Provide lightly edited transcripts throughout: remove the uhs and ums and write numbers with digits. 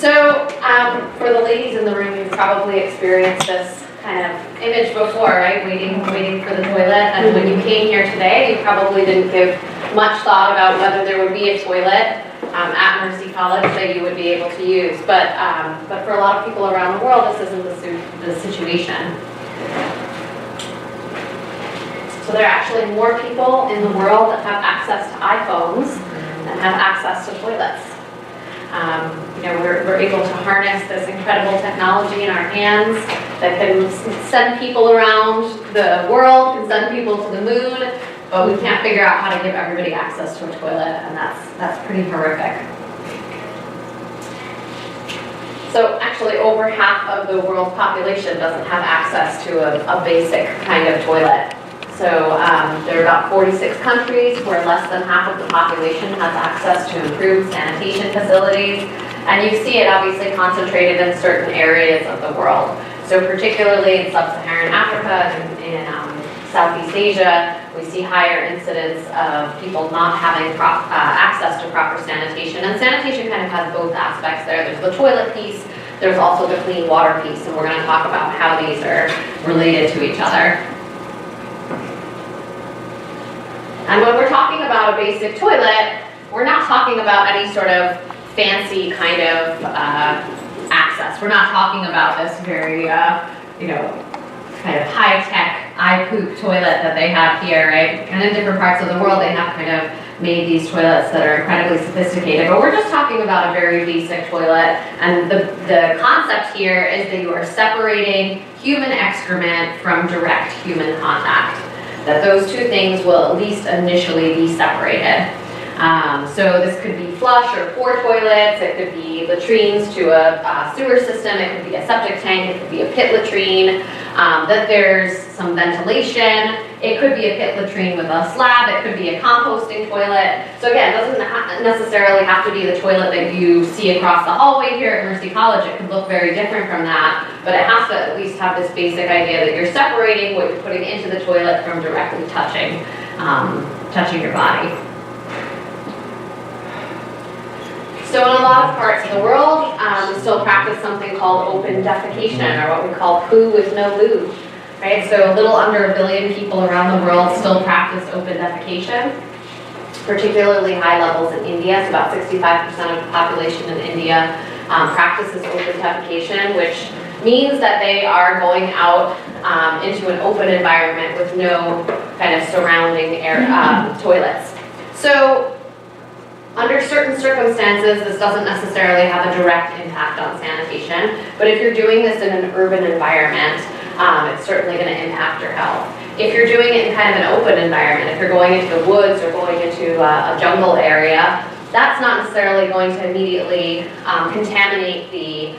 So, for the ladies in the room, you've probably experienced this kind of image before, right? Waiting for the toilet. And when you came here today, you probably didn't give much thought about whether there would be a toilet at Mercy College that you would be able to use. But for a lot of people around the world, this isn't the situation. So there are actually more people in the world that have access to iPhones than have access to toilets. We're able to harness this incredible technology in our hands that can send people around the world, can send people to the moon, but we can't figure out how to give everybody access to a toilet, and that's pretty horrific. So actually over half of the world's population doesn't have access to a basic kind of toilet. So there are about 46 countries where less than half of the population has access to improved sanitation facilities. And you see it obviously concentrated in certain areas of the world. So particularly in sub-Saharan Africa and in Southeast Asia, we see higher incidence of people not having access to proper sanitation. And sanitation kind of has both aspects there. There's the toilet piece, there's also the clean water piece, and we're going to talk about how these are related to each other. And when we're talking about a basic toilet, we're not talking about any sort of fancy kind of access. We're not talking about this very, kind of high-tech iPoop toilet that they have here, right? And in different parts of the world, they have kind of made these toilets that are incredibly sophisticated. But we're just talking about a very basic toilet. And the concept here is that you are separating human excrement from direct human contact. That those two things will at least initially be separated. So this could be flush or pour toilets, it could be latrines to a sewer system, it could be a septic tank, it could be a pit latrine, that there's some ventilation, it could be a pit latrine with a slab, it could be a composting toilet. So again, it doesn't necessarily have to be the toilet that you see across the hallway here at Mercy College. It could look very different from that, but it has to at least have this basic idea that you're separating what you're putting into the toilet from directly touching your body. So in a lot of parts of the world, we still practice something called open defecation, or what we call poo with no loo. Right? So a little under 1 billion people around the world still practice open defecation, particularly high levels in India. So about 65% of the population in India practices open defecation, which means that they are going out into an open environment with no kind of surrounding air toilets. So under certain circumstances, this doesn't necessarily have a direct impact on sanitation, but if you're doing this in an urban environment, it's certainly going to impact your health. If you're doing it in kind of an open environment, if you're going into the woods or going into a jungle area, that's not necessarily going to immediately contaminate the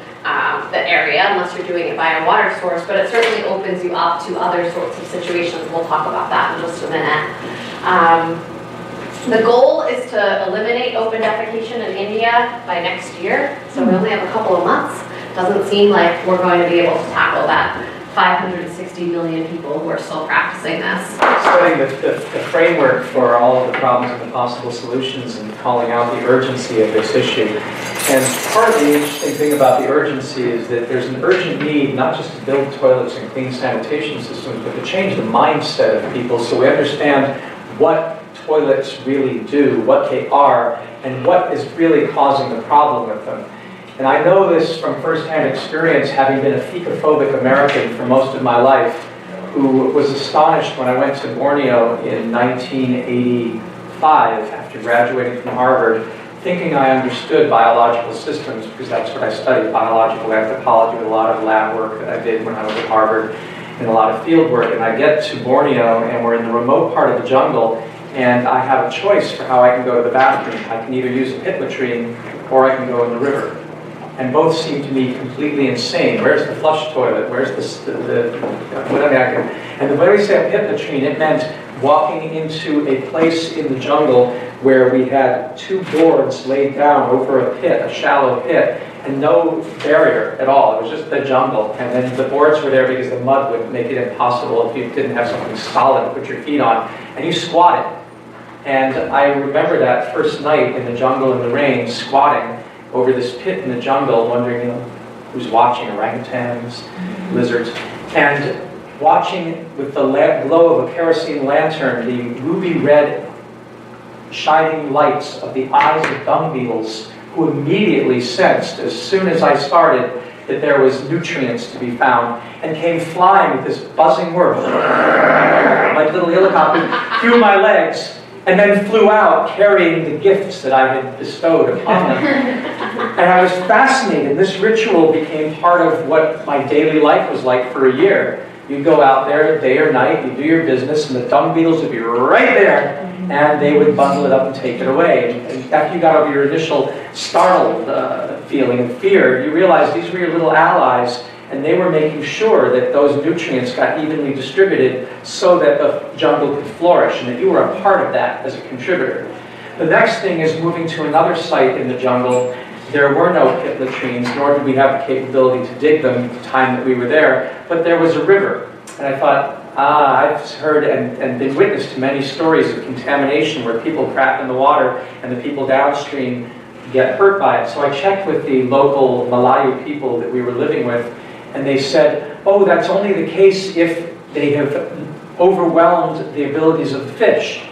area unless you're doing it by a water source, but it certainly opens you up to other sorts of situations. We'll talk about that in just a minute. The goal is to eliminate open defecation in India by next year, so we only have a couple of months. Doesn't seem like we're going to be able to tackle that 560 million people who are still practicing this. Studying the framework for all of the problems and the possible solutions and calling out the urgency of this issue. And part of the interesting thing about the urgency is that there's an urgent need not just to build toilets and clean sanitation systems, but to change the mindset of people so we understand what toilets really do, what they are, and what is really causing the problem with them. And I know this from firsthand experience, having been a fecaphobic American for most of my life, who was astonished when I went to Borneo in 1985 after graduating from Harvard, thinking I understood biological systems, because that's what I studied, biological anthropology, with a lot of lab work that I did when I was at Harvard, and a lot of field work. And I get to Borneo, and we're in the remote part of the jungle, and I have a choice for how I can go to the bathroom. I can either use a pit latrine, or I can go in the river. And both seem to me completely insane. Where's the flush toilet? Where's and when we say a pit latrine, it meant walking into a place in the jungle where we had 2 boards laid down over a pit, a shallow pit, and no barrier at all. It was just the jungle. And then the boards were there because the mud would make it impossible if you didn't have something solid to put your feet on. And you squatted. And I remember that first night in the jungle in the rain, squatting, over this pit in the jungle, wondering, who's watching, orangutans, lizards, and watching with the glow of a kerosene lantern the ruby red shining lights of the eyes of dung beetles, who immediately sensed, as soon as I started, that there was nutrients to be found, and came flying with this buzzing whir, like little helicopter, through my legs, and then flew out carrying the gifts that I had bestowed upon them. And I was fascinated. This ritual became part of what my daily life was like for a year. You'd go out there day or night, you'd do your business, and the dung beetles would be right there, and they would bundle it up and take it away. And after you got over your initial startled feeling of fear, you realized these were your little allies, and they were making sure that those nutrients got evenly distributed so that the jungle could flourish, and that you were a part of that as a contributor. The next thing is moving to another site in the jungle. There were no pit latrines, nor did we have the capability to dig them at the time that we were there, but there was a river. And I thought, I've heard and been witness to many stories of contamination where people crap in the water and the people downstream get hurt by it. So I checked with the local Malayu people that we were living with, and they said, oh, that's only the case if they have overwhelmed the abilities of the fish.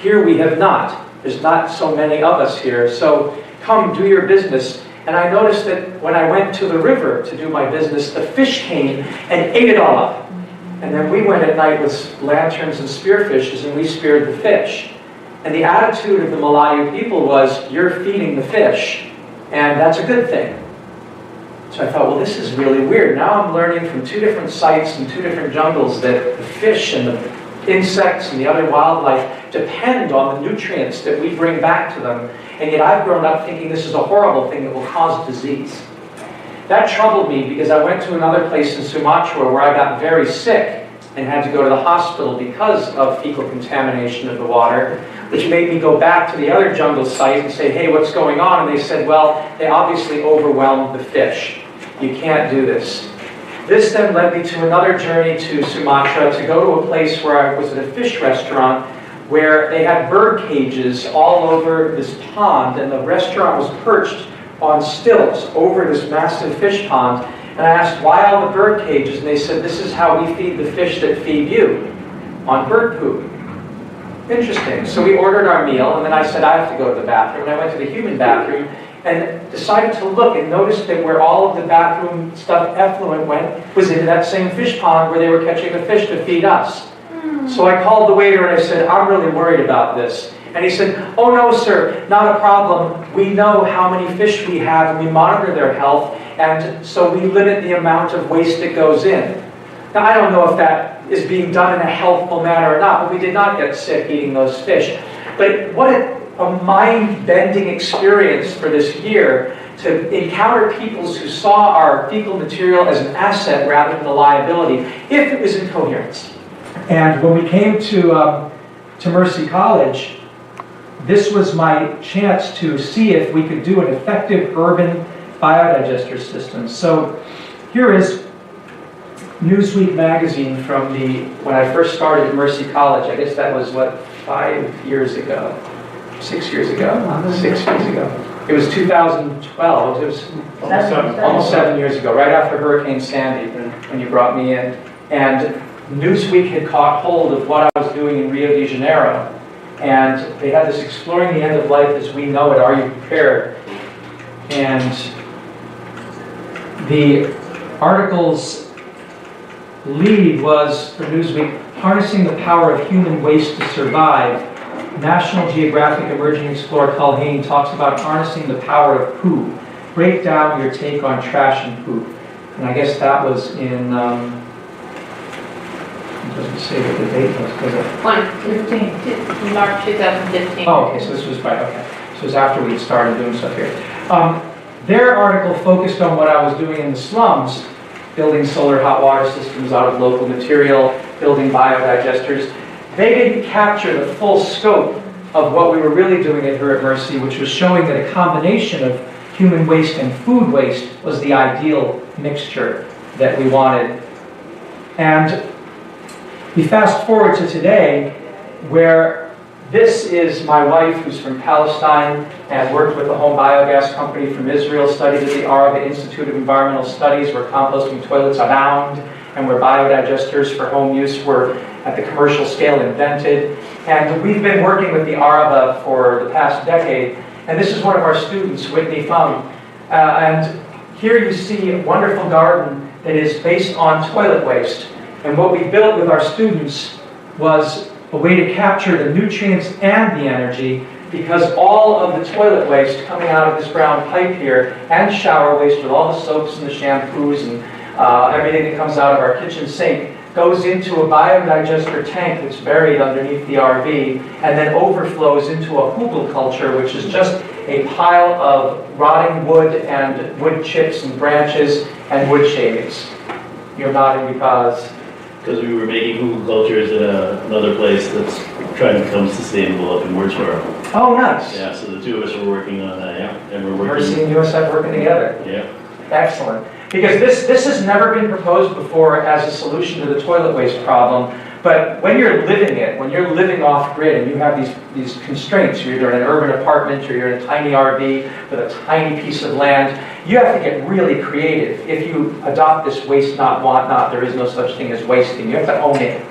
Here we have not. There's not so many of us here, so come do your business. And I noticed that when I went to the river to do my business, the fish came and ate it all up. And then we went at night with lanterns and spearfishes, and we speared the fish. And the attitude of the Malayu people was, you're feeding the fish, and that's a good thing. So I thought, well, this is really weird. Now I'm learning from two different sites and two different jungles that the fish and the insects and the other wildlife depend on the nutrients that we bring back to them. And yet I've grown up thinking this is a horrible thing that will cause disease. That troubled me because I went to another place in Sumatra where I got very sick and had to go to the hospital because of fecal contamination of the water, which made me go back to the other jungle site and say, hey, what's going on? And they said, well, they obviously overwhelmed the fish. You can't do this. This then led me to another journey to Sumatra to go to a place where I was at a fish restaurant where they had bird cages all over this pond, and the restaurant was perched on stilts over this massive fish pond. And I asked, why all the bird cages? And they said, this is how we feed the fish that feed you, on bird poop. Interesting. So we ordered our meal, and then I said, I have to go to the bathroom. And I went to the human bathroom and decided to look and noticed that where all of the bathroom stuff effluent went was into that same fish pond where they were catching the fish to feed us. So I called the waiter and I said, I'm really worried about this. And he said, oh no, sir, not a problem. We know how many fish we have and we monitor their health, and so we limit the amount of waste that goes in. Now, I don't know if that is being done in a healthful manner or not, but we did not get sick eating those fish. But what a mind-bending experience for this year to encounter people who saw our fecal material as an asset rather than a liability, if it was in coherence. And when we came to Mercy College, this was my chance to see if we could do an effective urban biodigester system. So here is Newsweek magazine from when I first started at Mercy College. I guess that was, 5 years ago? 6 years ago? 6 years ago. It was 2012. It was almost 7 years ago, right after Hurricane Sandy when you brought me in. And Newsweek had caught hold of what I was doing in Rio de Janeiro. And they had this Exploring the End of Life as We Know It, Are You Prepared? And the article's lead was, for Newsweek, Harnessing the Power of Human Waste to Survive. National Geographic emerging explorer Culhane talks about harnessing the power of poo. Break down your take on trash and poop. And I guess that was in... It doesn't say what the date was, does it? March 2015. Oh, okay, so this was right, okay. So it was after we had started doing stuff here. Their article focused on what I was doing in the slums, building solar hot water systems out of local material, building biodigesters. They didn't capture the full scope of what we were really doing here at Mercy, which was showing that a combination of human waste and food waste was the ideal mixture that we wanted. And we fast forward to today, where this is my wife, who's from Palestine and worked with a home biogas company from Israel, studied at the Araba Institute of Environmental Studies, where composting toilets abound and where biodigesters for home use were at the commercial scale invented. And we've been working with the Araba for the past decade, and this is one of our students, Whitney Fung. And here you see a wonderful garden that is based on toilet waste. And what we built with our students was a way to capture the nutrients and the energy, because all of the toilet waste coming out of this brown pipe here, and shower waste with all the soaps and the shampoos and everything that comes out of our kitchen sink, goes into a biodigester tank that's buried underneath the RV, and then overflows into a hugelkultur, which is just a pile of rotting wood and wood chips and branches and wood shavings. You're nodding because we were making hugelkulturs at another place that's trying to become sustainable up in Wordsboro. Oh, nice. Yeah, so the two of us were working on that, yeah. And we're We're working. seeing USF working together. Yeah. Excellent. Because this has never been proposed before as a solution to the toilet waste problem. But when you're living it, when you're living off grid and you have these constraints, you're either in an urban apartment or you're in a tiny RV with a tiny piece of land, you have to get really creative. If you adopt this waste not, want not, there is no such thing as wasting. You have to own it.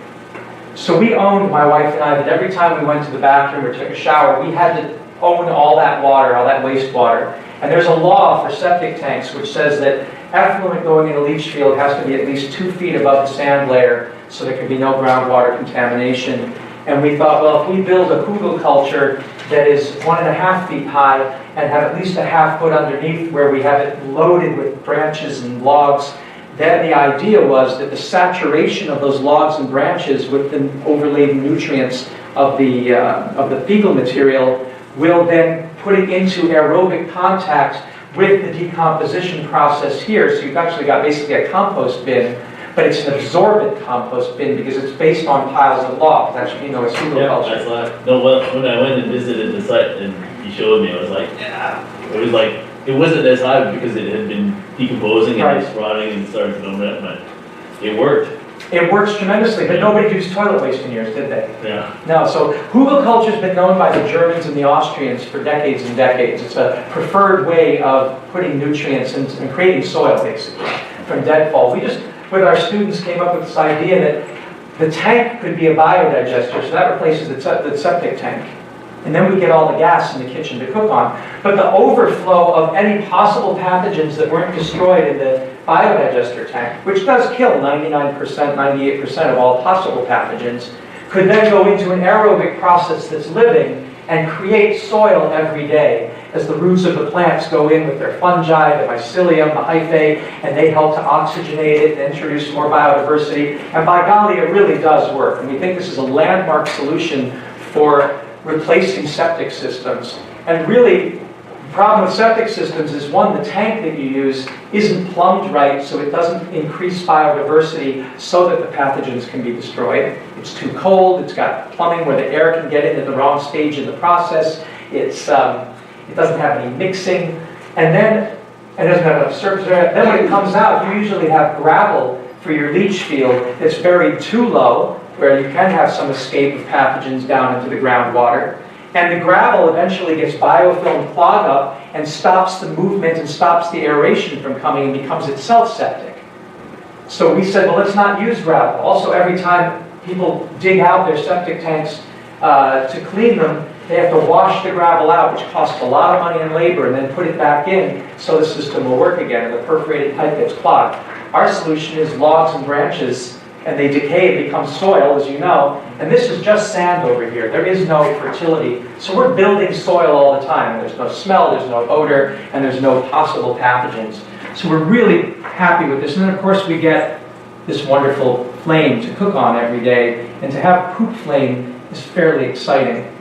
So we owned, my wife and I, that every time we went to the bathroom or took a shower, we had to own all that water, all that wastewater. And there's a law for septic tanks which says that effluent going in a leach field has to be at least 2 feet above the sand layer, so there can be no groundwater contamination. And we thought, well, if we build a hugelkultur that is 1.5 feet high and have at least a half foot underneath where we have it loaded with branches and logs, then the idea was that the saturation of those logs and branches with the overlaid nutrients of the fecal material will then put it into aerobic contact with the decomposition process here. So you've actually got basically a compost bin, but it's an absorbent compost bin because it's based on piles of logs. That's what you know as Yeah, hugelkultur. that's like, no, when I went and visited the site and he showed me, I was like, yeah. It was like, it wasn't as high because it had been decomposing and it's rotting and starting to ferment, but it worked. It works tremendously, but nobody used toilet waste in yours, did they? Yeah. No, so hugelkultur's been known by the Germans and the Austrians for decades and decades. It's a preferred way of putting nutrients and creating soil, basically, from deadfall. We just, with our students, came up with this idea that the tank could be a biodigester, so that replaces the septic tank. And then we get all the gas in the kitchen to cook on. But the overflow of any possible pathogens that weren't destroyed in the biodigester tank, which does kill 99%, 98% of all possible pathogens, could then go into an aerobic process that's living and create soil every day as the roots of the plants go in with their fungi, the mycelium, the hyphae, and they help to oxygenate it and introduce more biodiversity. And by golly, it really does work. And we think this is a landmark solution for replacing septic systems. And really, the problem with septic systems is, one, the tank that you use isn't plumbed right, so it doesn't increase biodiversity so that the pathogens can be destroyed. It's too cold, it's got plumbing where the air can get in at the wrong stage in the process, it doesn't have any mixing, and then it doesn't have enough surface area. Then when it comes out, you usually have gravel for your leach field that's buried too low, where you can have some escape of pathogens down into the groundwater. And the gravel eventually gets biofilm clog up and stops the movement and stops the aeration from coming and becomes itself septic. So we said, well, let's not use gravel. Also, every time people dig out their septic tanks to clean them, they have to wash the gravel out, which costs a lot of money and labor, and then put it back in so the system will work again and the perforated pipe gets clogged. Our solution is logs and branches, and they decay and become soil, as you know, and this is just sand over here. There is no fertility. So we're building soil all the time. There's no smell, there's no odor, and there's no possible pathogens. So we're really happy with this. And then, of course, we get this wonderful flame to cook on every day, and to have poop flame is fairly exciting.